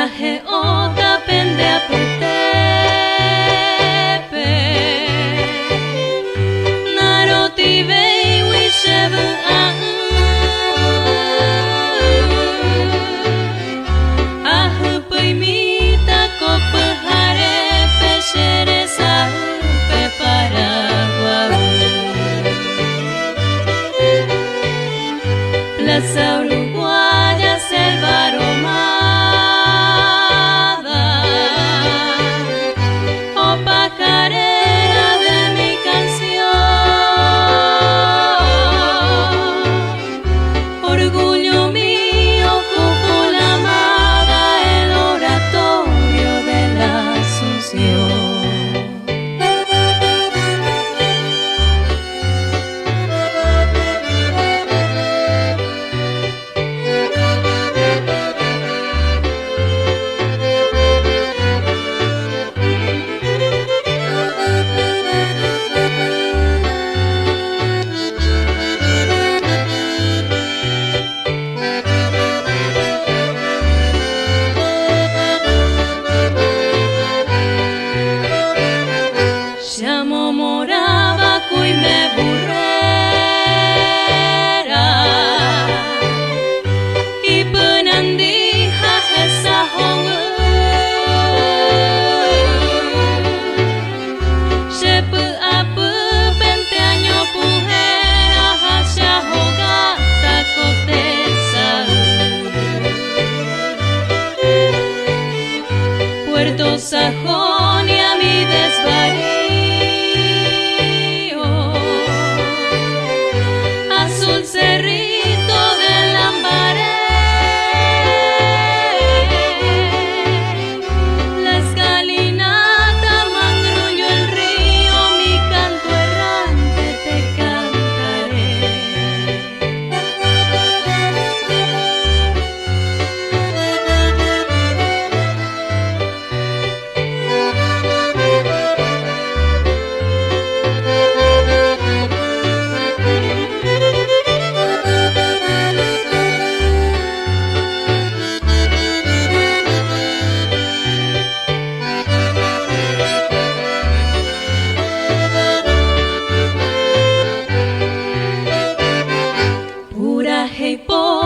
he oka pende aputepe naroti vei wishevu ahu pui mita ko pehare peshere sape Paraguay Plaza Uruguaya selva aromada oh pajarera de mi canción orgullo mío cúpula amada el oratorio de la Asunción. Llamo moraba cuy me burrera y penandija esa honga shepu apu 20 años pujera hacia hogata cotesa Puerto Sajonia mi desvarío Azul cerrito del Lambaré la escalinata mangrullo el río mi canto errante te cantaré pura hey po